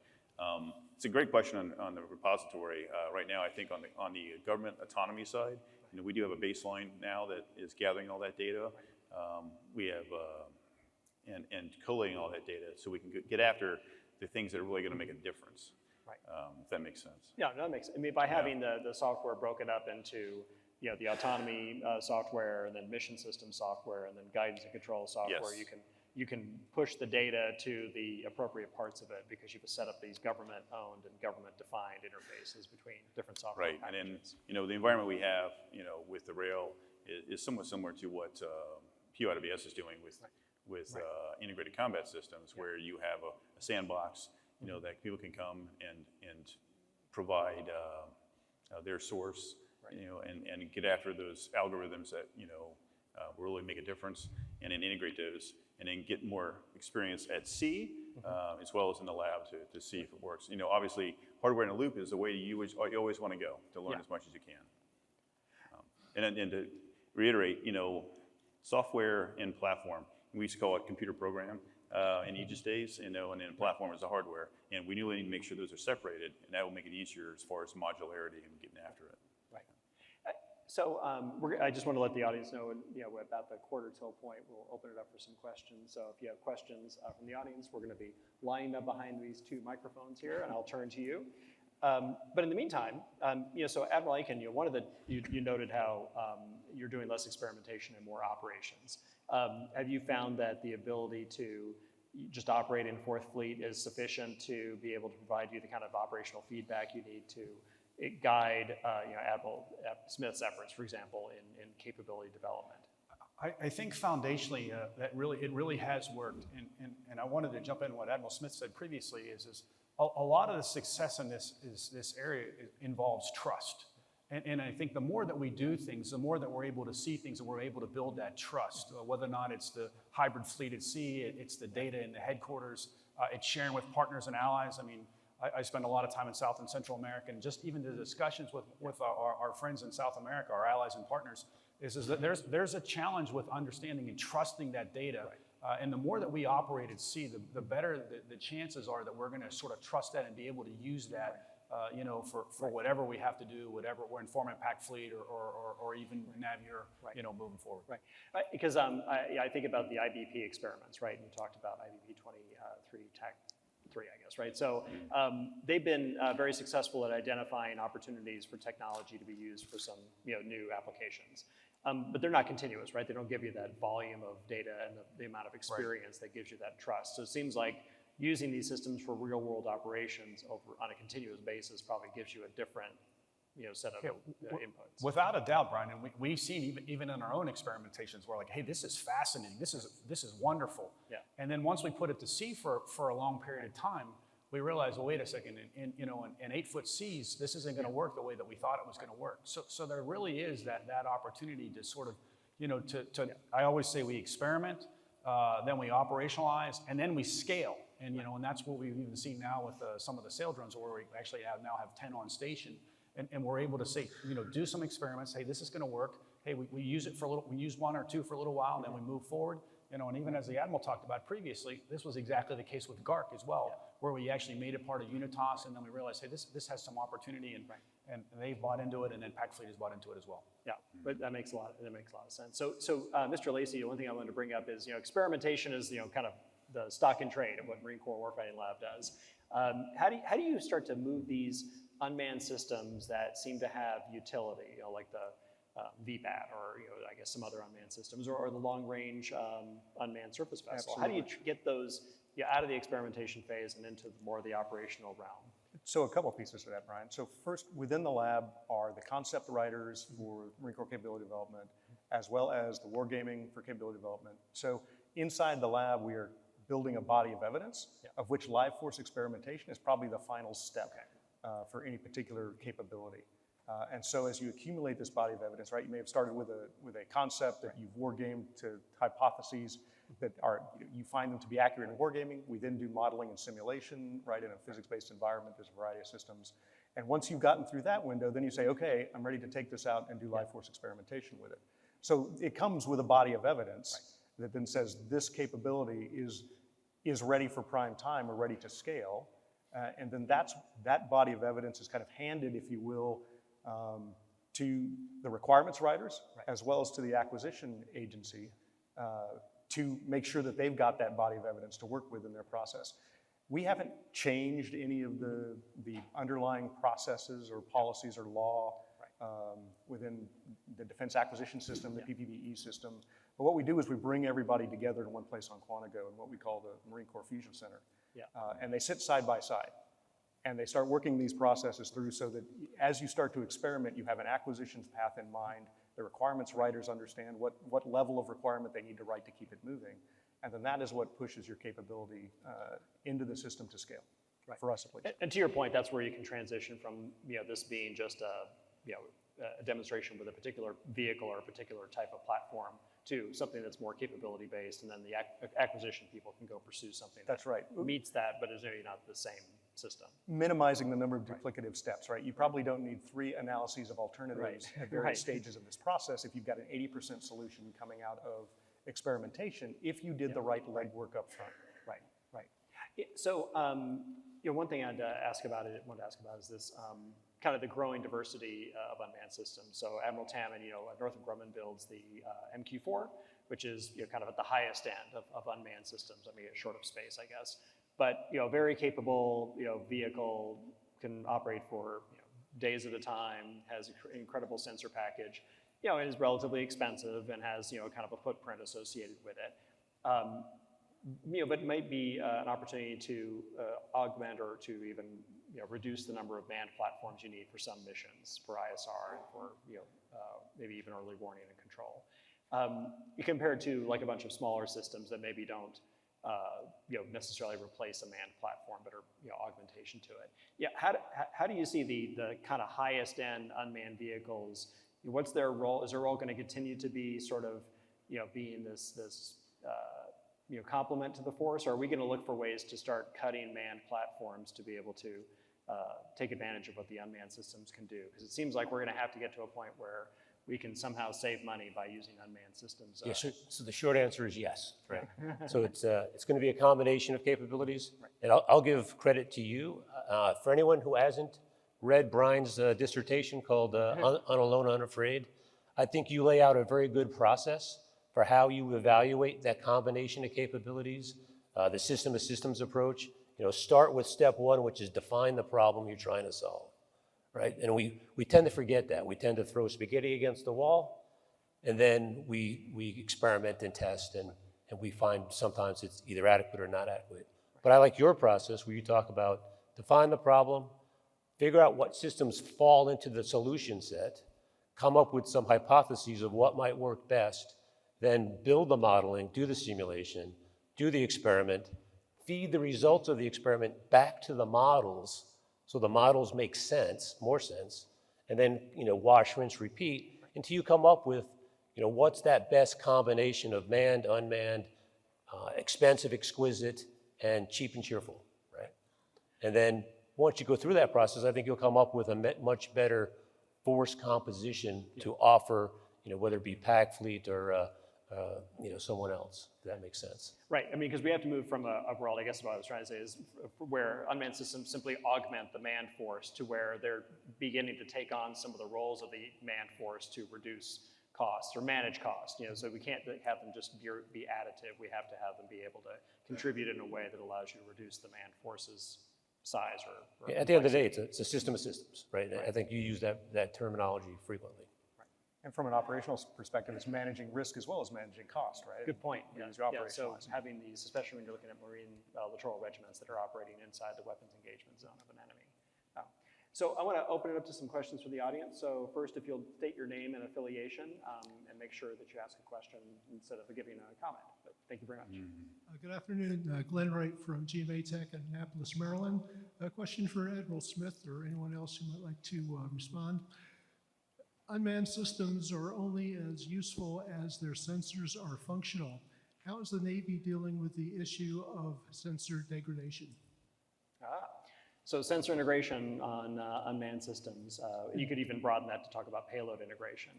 it's a great question on the repository. Right now, I think on the government autonomy side, we do have a baseline now that is gathering all that data. We have and collating all that data so we can get after the things that are really going to make a difference. Right. If that makes sense. Yeah, no, that makes sense. I mean, by having the software broken up into the autonomy software, and then mission system software, and then guidance and control software, Yes. you can push the data to the appropriate parts of it because you've set up these government-owned and government-defined interfaces between different software Right, packages. and then the environment we have, with the rail is somewhat similar to what POWS is doing with integrated combat systems, where you have a sandbox, that people can come and provide their source, and get after those algorithms that really make a difference, and then integrate those, and then get more experience at sea, as well as in the lab to see if it works. Obviously, hardware in a loop is the way you always want to go to learn as much as you can. And to reiterate, software and platform, we used to call it computer program in Aegis days, and then platform is the hardware. And we really need to make sure those are separated, and that will make it easier as far as modularity and getting after it. Right. So I just want to let the audience know, about the quarter till point, we'll open it up for some questions. So if you have questions from the audience, we're going to be lined up behind these two microphones here, and I'll turn to you. But in the meantime, so Admiral Aiken, one of you noted how you're doing less experimentation and more operations. Have you found that the ability to just operate in Fourth Fleet is sufficient to be able to provide you the kind of operational feedback you need to guide Admiral Smith's efforts, for example, in capability development? I think foundationally that it really has worked, and I wanted to jump in what Admiral Smith said previously is a lot of the success in this area involves trust. And I think the more that we do things, the more that we're able to see things, and we're able to build that trust, whether or not it's the hybrid fleet at sea, it's the data in the headquarters, it's sharing with partners and allies. I mean, I spend a lot of time in South and Central America, and just even the discussions with our friends in South America, our allies and partners, is that there's a challenge with understanding and trusting that data. Right. And the more that we operate at sea, the better the chances are that we're going to sort of trust that and be able to use that. For whatever we have to do, whatever we're in Form Impact Fleet or even Navier, moving forward. Right, because I think about the IBP experiments, right? And you talked about IBP 23 TAC 3, I guess, right? So they've been very successful at identifying opportunities for technology to be used for some new applications. But they're not continuous, right? They don't give you that volume of data and the amount of experience that gives you that trust. So it seems like using these systems for real-world operations on a continuous basis probably gives you a different, set of inputs. Without a doubt, Brian, and we've seen even in our own experimentations, we're like, hey, this is fascinating. This is wonderful. Yeah. And then once we put it to sea for a long period of time, we realized, well, wait a second, in 8-foot seas, this isn't going to work the way that we thought it was going to work. So there really is that opportunity to sort of, I always say we experiment, then we operationalize, and then we scale. And and that's what we've even seen now with some of the sail drones, where we actually now have 10 on station, and we're able to say, do some experiments. Hey, this is going to work. Hey, we use it for a little. We use one or two for a little while, and then we move forward. You know, and even as the Admiral talked about previously, this was exactly the case with GARC as well, where we actually made it part of Unitas, and then we realized, hey, this has some opportunity, and they've bought into it, and then Pac Fleet has bought into it as well. Yeah, but that makes a lot of sense. So Mr. Lacey, one thing I wanted to bring up is, experimentation is, kind of the stock in trade of what Marine Corps Warfighting Lab does. How do you start to move these unmanned systems that seem to have utility, like the VBAT or I guess some other unmanned systems or the long-range unmanned surface vessel? Absolutely. How do you get those out of the experimentation phase and into more of the operational realm? So a couple pieces to that, Brian. So first, within the lab are the concept writers for Marine Corps capability development, as well as the wargaming for capability development. So inside the lab, we are building a body of evidence, of which live force experimentation is probably the final step for any particular capability. And so as you accumulate this body of evidence, right, you may have started with a concept that you've wargamed to hypotheses that are, you find them to be accurate in wargaming. We then do modeling and simulation, right, in a physics-based environment. There's a variety of systems. And once you've gotten through that window, then you say, okay, I'm ready to take this out and do live force experimentation with it. So it comes with a body of evidence that then says this capability is ready for prime time or ready to scale. And then that body of evidence is kind of handed, if you will, to the requirements writers, as well as to the acquisition agency, to make sure that they've got that body of evidence to work with in their process. We haven't changed any of the underlying processes or policies or law within the defense acquisition system, the PPBE system. But what we do is we bring everybody together in one place on Quantico in what we call the Marine Corps Fusion Center. And they sit side by side. And they start working these processes through so that as you start to experiment, you have an acquisitions path in mind. The requirements writers understand what level of requirement they need to write to keep it moving. And then that is what pushes your capability into the system to scale, for us at least. And to your point, that's where you can transition from this being just a demonstration with a particular vehicle or a particular type of platform to something that's more capability based, and then the acquisition people can go pursue something That's right. meets that, but is maybe not the same system. Minimizing the number of duplicative steps, right? You probably don't need 3 analyses of alternatives at various stages of this process if you've got an 80% solution coming out of experimentation, if you did the right legwork up front. Right. So, one thing I wanted to ask about is this kind of the growing diversity of unmanned systems. So Admiral Tamman, Northrop Grumman builds the MQ-4, which is kind of at the highest end of unmanned systems. I mean, short of space, I guess. But very capable, vehicle, can operate for days at a time, has an incredible sensor package, and is relatively expensive and has kind of a footprint associated with it. But it might be an opportunity to augment or to even reduce the number of manned platforms you need for some missions, for ISR and for maybe even early warning and control. Compared to like a bunch of smaller systems that maybe don't necessarily replace a manned platform, but are augmentation to it. Yeah, how do you see the kind of highest end unmanned vehicles? What's their role? Is their role going to continue to be sort of being this complement to the force, or are we going to look for ways to start cutting manned platforms to be able to take advantage of what the unmanned systems can do? Because it seems like we're going to have to get to a point where we can somehow save money by using unmanned systems. Yeah, so the short answer is yes. Right. So it's going to be a combination of capabilities. And I'll give credit to you. For anyone who hasn't read Brian's dissertation called Unalone, Unafraid, I think you lay out a very good process for how you evaluate that combination of capabilities, the system of systems approach. Start with step 1, which is define the problem you're trying to solve. Right? And we tend to forget that. We tend to throw spaghetti against the wall, and then we experiment and test, and we find sometimes it's either adequate or not adequate. But I like your process where you talk about define the problem, figure out what systems fall into the solution set, come up with some hypotheses of what might work best, then build the modeling, do the simulation, do the experiment, feed the results of the experiment back to the models so the models make sense, more sense, and then wash, rinse, repeat until you come up with what's that best combination of manned, unmanned, expensive, exquisite, and cheap and cheerful, right? And then once you go through that process, I think you'll come up with a much better force composition to offer, whether it be Pac Fleet or someone else, if that makes sense. Right, I mean, because we have to move from a world, I guess what I was trying to say is where unmanned systems simply augment the manned force to where they're beginning to take on some of the roles of the manned force to reduce costs or manage costs. So we can't have them just be additive. We have to have them be able to contribute in a way that allows you to reduce the manned force's size or At the end of the day, it's a system of systems, right? I think you use that terminology frequently. And from an operational perspective, it's managing risk as well as managing cost, right? Good point. Because Yeah. you're So operationalizing. having these, especially when you're looking at Marine littoral regiments that are operating inside the weapons engagement zone of an enemy. So I want to open it up to some questions from the audience. So first, if you'll state your name and affiliation, and make sure that you ask a question instead of giving a comment. But thank you very much. Good afternoon, Glenn Wright from GMA Tech in Annapolis, Maryland. A question for Admiral Smith or anyone else who might like to respond. Unmanned systems are only as useful as their sensors are functional. How is the Navy dealing with the issue of sensor degradation? So sensor integration on unmanned systems, you could even broaden that to talk about payload integration.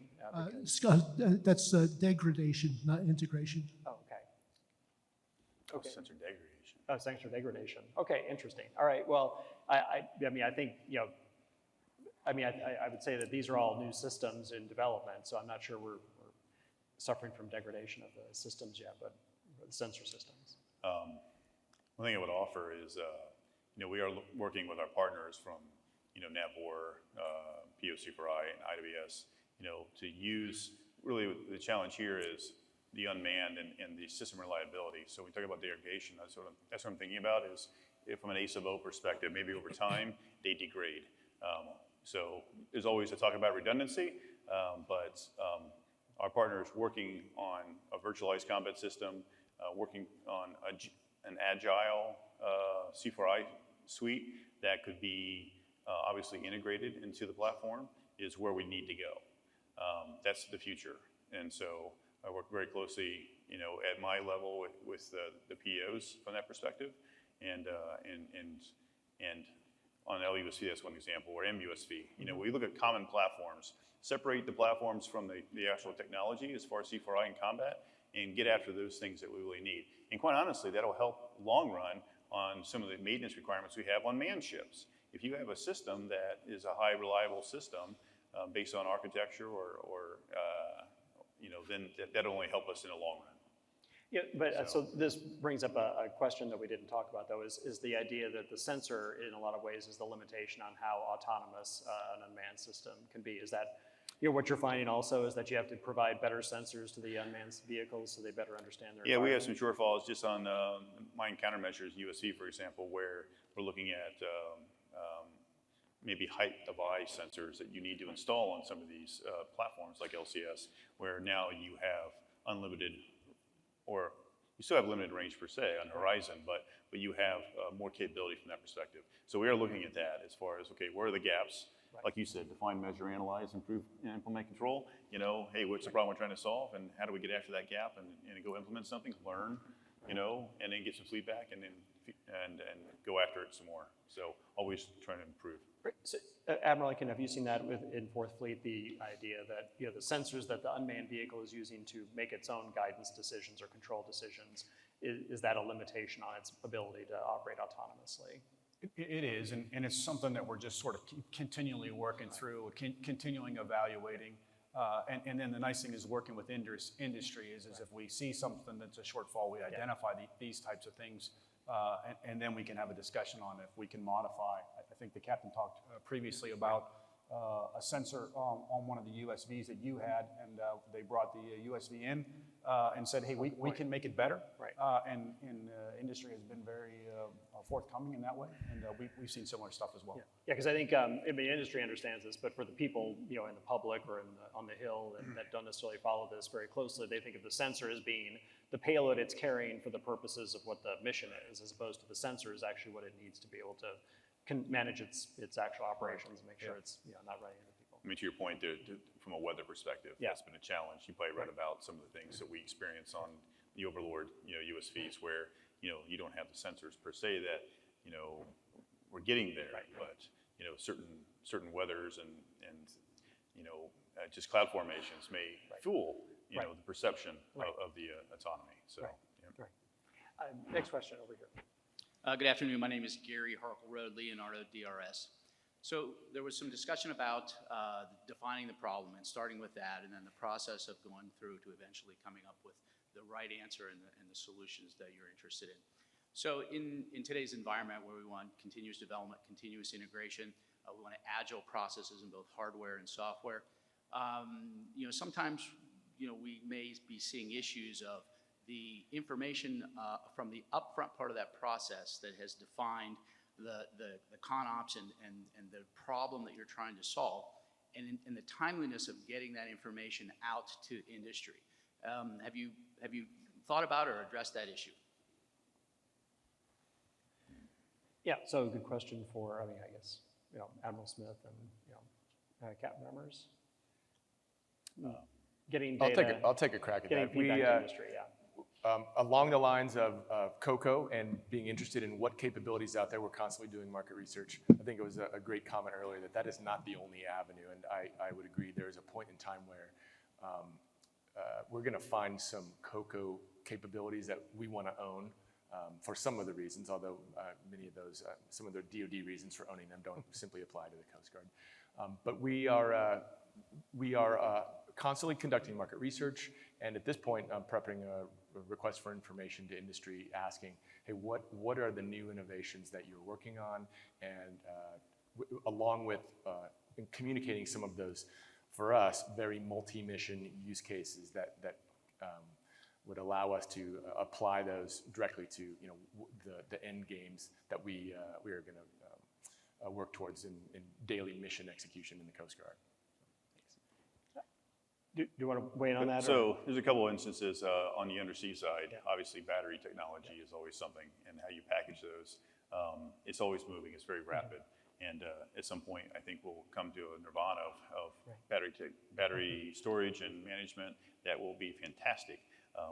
That's degradation, not integration. Oh, okay. Okay. Sensor degradation. Oh, sensor degradation. Okay, interesting. All right, well, I mean, I think, I would say that these are all new systems in development, so I'm not sure we're suffering from degradation of the systems yet, but the sensor systems. One thing I would offer is, we are working with our partners from, NAVWAR, POC4I, and IWS, to use, really the challenge here is the unmanned and the system reliability. So when we talk about degradation, that's what I'm thinking about is, if from an ACE of O perspective, maybe over time, they degrade. So there's always a talk about redundancy, but our partners working on a virtualized combat system, working on an agile C4I suite that could be obviously integrated into the platform is where we need to go. That's the future. And so I work very closely, at my level with the POs from that perspective. And on LUSV, that's one example, or MUSV. We look at common platforms, separate the platforms from the actual technology as far as C4I in combat, and get after those things that we really need. And quite honestly, that'll help long run on some of the maintenance requirements we have on manned ships. If you have a system that is a high reliable system based on architecture then that'll only help us in the long run. Yeah, but so this brings up a question that we didn't talk about, though, is the idea that the sensor, in a lot of ways, is the limitation on how autonomous an unmanned system can be. Is that, what you're finding also is that you have to provide better sensors to the unmanned vehicles so they better understand their Yeah, we have environment? some shortfalls just on mine countermeasures, USV, for example, where we're looking at maybe height of eye sensors that you need to install on some of these platforms like LCS, where now you have unlimited, or you still have limited range per se on horizon, but you have more capability from that perspective. So we are looking at that as far as, okay, where are the gaps? Right. Like you said, define, measure, analyze, improve, and implement control. Hey, what's the problem we're trying to solve, and how do we get after that gap and go implement something, learn, and then get some feedback and go after it some more. So always trying to improve. So, Admiral Aiken, have you seen that in Fourth Fleet, the idea that the sensors that the unmanned vehicle is using to make its own guidance decisions or control decisions, is that a limitation on its ability to operate autonomously? It is, and it's something that we're just sort of continually working through, continuing evaluating. And then the nice thing is working with industry is if we see something that's a shortfall, we identify these types of things, and then we can have a discussion on if we can modify. I think the captain talked previously about a sensor on one of the USVs that you had, and they brought the USV in and said, hey, we can make it better. Right. And industry has been very forthcoming in that way, and we've seen similar stuff as well. Yeah, because I think industry understands this, but for the people in the public or on the Hill that don't necessarily follow this very closely, they think of the sensor as being the payload it's carrying for the purposes of what the mission is, as opposed to the sensor is actually what it needs to be able to manage its actual operations and make sure it's not running into people. I mean, to your point, from a weather perspective, that's been a challenge. You probably read about some of the things that we experience on the Overlord, USVs, where you don't have the sensors per se that we're getting there, but certain weathers and just cloud formations may fool you know, the perception of the autonomy. So, Right. yeah. Right. Next question over here. Good afternoon. My name is Gary Harkle-Road, Leonardo DRS. So there was some discussion about defining the problem and starting with that, and then the process of going through to eventually coming up with the right answer and the solutions that you're interested in. So in today's environment where we want continuous development, continuous integration, we want agile processes in both hardware and software, you know, sometimes, you know, we may be seeing issues of the information from the upfront part of that process that has defined the ConOps and the problem that you're trying to solve, and the timeliness of getting that information out to industry. Have you thought about or addressed that issue? Yeah, so good question for, I mean, I guess, you know, Admiral Smith and, you know, Captain Remmers. Getting data. I'll take a crack at getting that. feedback to industry, yeah. Along the lines of COCO and being interested in what capabilities out there, we're constantly doing market research. I think it was a great comment earlier that is not the only avenue, and I would agree there is a point in time where we're going to find some COCO capabilities that we want to own for some of the reasons, although many of those, some of the DoD reasons for owning them don't simply apply to the Coast Guard. But we are constantly conducting market research, and at this point, I'm prepping a request for information to industry asking, hey, what are the new innovations that you're working on? And along with communicating some of those, for us, very multi-mission use cases that would allow us to apply those directly to, you know, the end games that we are going to work towards in daily mission execution in the Coast Guard. Do you want to weigh in on that? So there's a couple of instances on the undersea side. Yeah. Obviously, battery technology is always something, and how you package those. It's always moving. It's very rapid. And at some point, I think we'll come to a nirvana of battery storage and management that will be fantastic.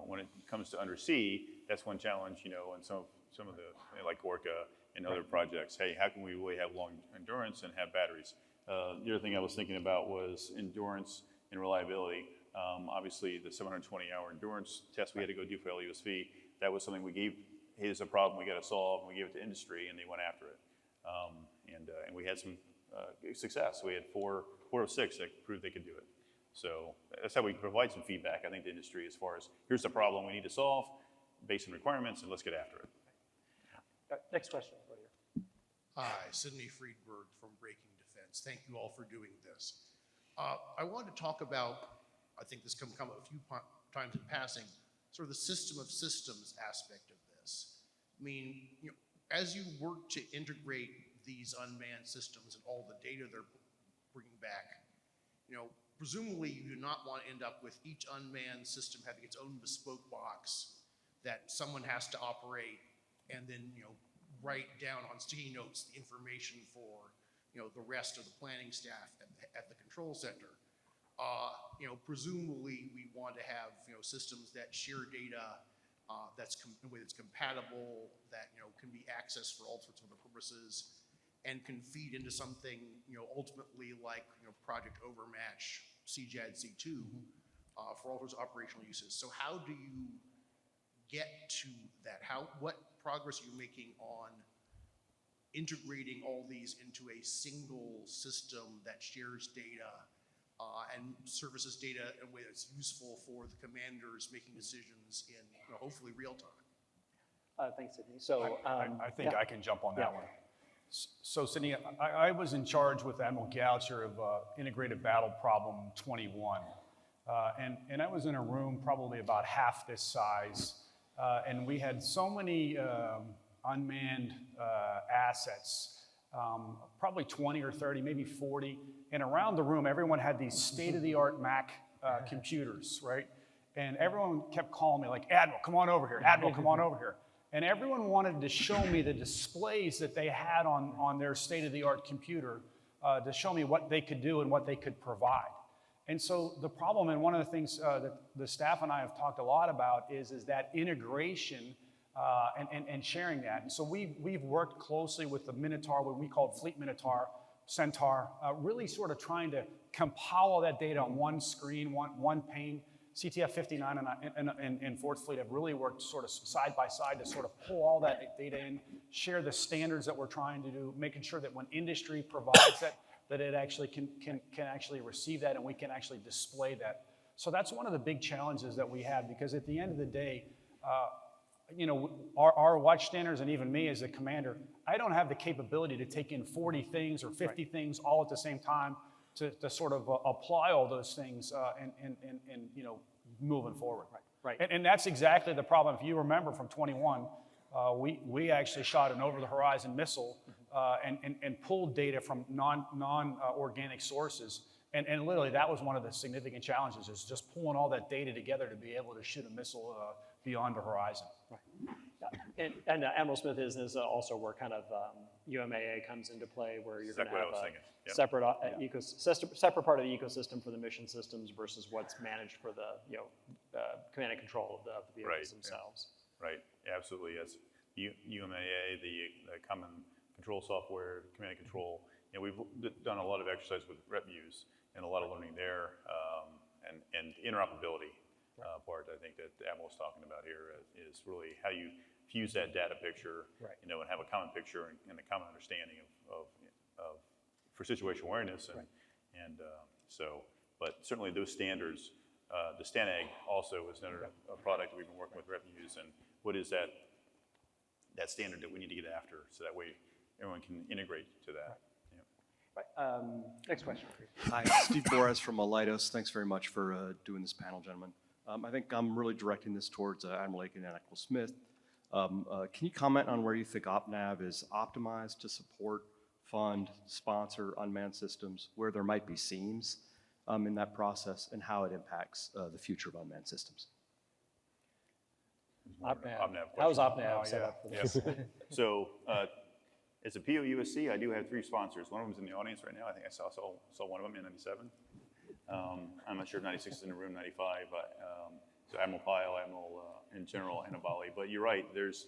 When it comes to undersea, that's one challenge, you know, and some of the, like Orca and other projects. Hey, how can we really have long endurance and have batteries? The other thing I was thinking about was endurance and reliability. Obviously, the 720-hour endurance test we had to go do for LUSV, that was something we gave, here's a problem we got to solve, and we gave it to industry, and they went after it. And we had some success. We had four of 6 that proved they could do it. So that's how we provide some feedback, I think, to industry as far as, here's the problem we need to solve, based on requirements, and let's get after it. Next question, right here. Hi, Sidney Friedberg from Breaking Defense. Thank you all for doing this. I wanted to talk about, I think this can come a few times in passing, sort of the system of systems aspect of this. I mean, you know, as you work to integrate these unmanned systems and all the data they're bringing back, you know, presumably you do not want to end up with each unmanned system having its own bespoke box that someone has to operate and then, you know, write down on sticky notes the information for, you know, the rest of the planning staff at the control center. You know, presumably we want to have, you know, systems that share data that's compatible, that, you know, can be accessed for all sorts of other purposes, and can feed into something, you know, ultimately like, you know, Project Overmatch, CJAD C2, for all sorts of operational uses. So how do you get to that? What progress are you making on integrating all these into a single system that shares data and services data in a way that's useful for the commanders making decisions in, you know, hopefully real time? Thanks, Sydney. So I think I can jump on that one. So, Sydney, I was in charge with Admiral Goucher of Integrated Battle Problem 21. And I was in a room probably about half this size. And we had so many unmanned assets, probably 20 or 30, maybe 40. And around the room, everyone had these state-of-the-art Mac computers, right? And everyone kept calling me like, Admiral, come on over here. Admiral, come on over here. And everyone wanted to show me the displays that they had on their state-of-the-art computer to show me what they could do and what they could provide. And so the problem, and one of the things that the staff and I have talked a lot about is that integration and sharing that. And so we've worked closely with the Minotaur, what we call Fleet Minotaur, Centaur, really sort of trying to compile all that data on one screen, one pane, CTF 59 and Fourth Fleet have really worked sort of side by side to sort of pull all that data in, share the standards that we're trying to do, making sure that when industry provides that it actually can actually receive that and we can actually display that. So that's one of the big challenges that we have, because at the end of the day, you know, our watch standards, and even me as a commander, I don't have the capability to take in 40 things or 50 things all at the same time to sort of apply all those things and you know, moving forward. Right. And that's exactly the problem. If you remember from 21, we actually shot an over-the-horizon missile and pulled data from non-organic sources. And literally, that was one of the significant challenges, is just pulling all that data together to be able to shoot a missile beyond the horizon. And Admiral Smith is also where kind of UMAA comes into play, where you're going to have a separate part of the ecosystem for the mission systems versus what's managed for the command and control of the vehicles themselves. Right, absolutely, yes. UMAA, the Common Control Software, command and control, you know, we've done a lot of exercise with rep views and a lot of learning there, and interoperability part, I think, that Admiral's talking about here is really how you fuse that data picture, you know, and have a common picture and a common understanding for situational awareness, but certainly those standards, the STANAG also is another product we've been working with RepViews, and what is that standard that we need to get after, so that way everyone can integrate to that. Next question. Hi, Steve Borres from Alitos. Thanks very much for doing this panel, gentlemen. I think I'm really directing this towards Admiral Aiken and Admiral Smith. Can you comment on where you think OpNav is optimized to support, fund, sponsor unmanned systems, where there might be seams in that process, and how it impacts the future of unmanned systems? OpNav. How is OpNav set up for this? So, as a POUSC, I do have 3 sponsors. One of them's in the audience right now. I think I saw one of them in 97. I'm not sure if 96 is in the room, 95, but so Admiral Pyle, Admiral in general, Annabali. But you're right, there's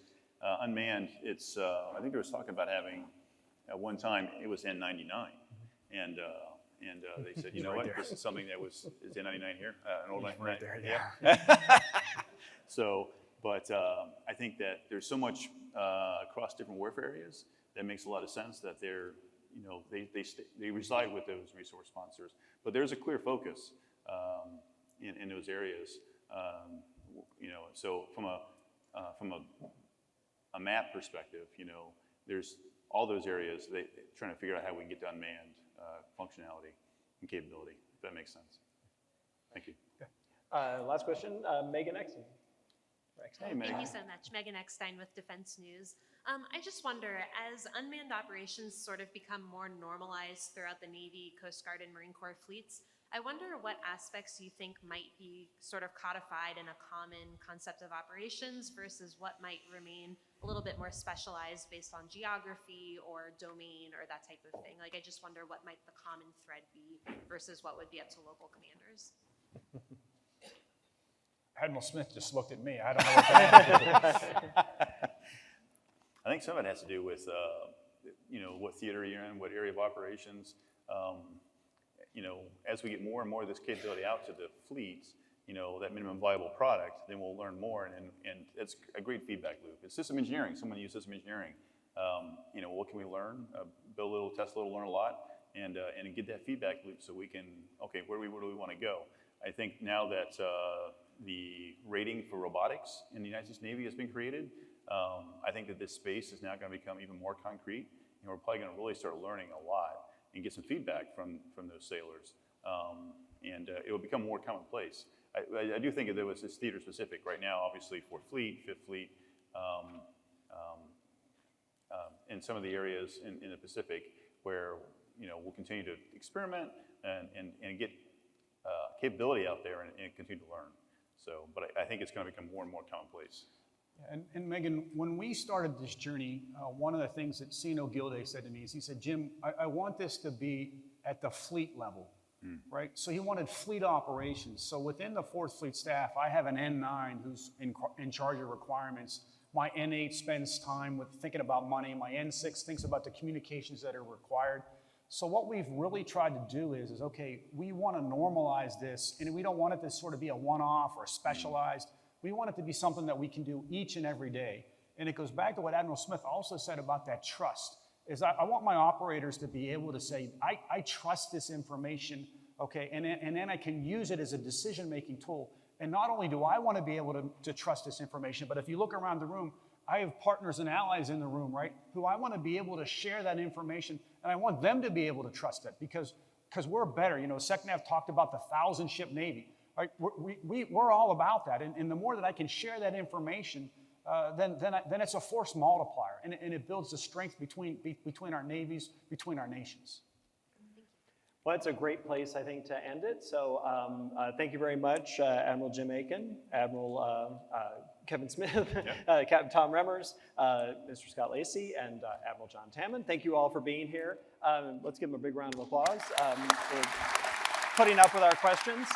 unmanned, it's, I think there was talking about having, at one time, it was N99. And they said, you know what, this is something that is N99 here? An old 99? Right there, yeah. So, but I think that there's so much across different warfare areas that makes a lot of sense that they're, you know, they reside with those resource sponsors. But there's a clear focus in those areas. You know, so from a map perspective, you know, there's all those areas trying to figure out how we can get to unmanned functionality and capability, if that makes sense. Thank you. Last question, Megan Exton. Hey, Megan. Thank you so much. Megan Eckstein with Defense News. I just wonder, as unmanned operations sort of become more normalized throughout the Navy, Coast Guard, and Marine Corps fleets, I wonder what aspects you think might be sort of codified in a common concept of operations versus what might remain a little bit more specialized based on geography or domain or that type of thing. Like, I just wonder what might the common thread be versus what would be up to local commanders. Admiral Smith just looked at me. I don't know what that I think some of it has to do with, you know, what theater you're in, what area of operations. You know, as we get more and more of this capability out to the fleets, you know, that minimum viable product, then we'll learn more, and it's a great feedback loop. It's system engineering. Someone uses system engineering. You know, what can we learn? Build a little, test a little, learn a lot, and get that feedback loop so we can, okay, where do we want to go? I think now that the rating for robotics in the United States Navy has been created, I think that this space is now going to become even more concrete, and we're probably going to really start learning a lot and get some feedback from those sailors, and it will become more commonplace. I do think that was this theater specific right now, obviously Fourth Fleet, Fifth Fleet, in some of the areas in the Pacific where, you know, we'll continue to experiment and get capability out there and continue to learn. So, but I think it's going to become more and more commonplace. And Megan, when we started this journey, one of the things that Sino Gilday said to me is, he said, Jim, I want this to be at the fleet level, right? So he wanted fleet operations. So within the Fourth Fleet staff, I have an N9 who's in charge of requirements. My N8 spends time with thinking about money. My N6 thinks about the communications that are required. So what we've really tried to do is okay, we want to normalize this, and we don't want it to sort of be a one-off or specialized. We want it to be something that we can do each and every day. And it goes back to what Admiral Smith also said about that trust, is I want my operators to be able to say, I trust this information, okay, and then I can use it as a decision-making tool. And not only do I want to be able to trust this information, but if you look around the room, I have partners and allies in the room, right, who I want to be able to share that information, and I want them to be able to trust it because we're better. You know, SecNav talked about the 1,000-ship Navy. Right? We're all about that, and the more that I can share that information, then it's a force multiplier, and it builds the strength between our navies, between our nations. Well, it's a great place, I think, to end it. So thank you very much, Admiral Jim Aiken, Admiral Kevin Smith, Captain Tom Remmers, Mr. Scott Lacey, and Admiral John Tamman. Thank you all for being here. Let's give them a big round of applause for putting up with our questions.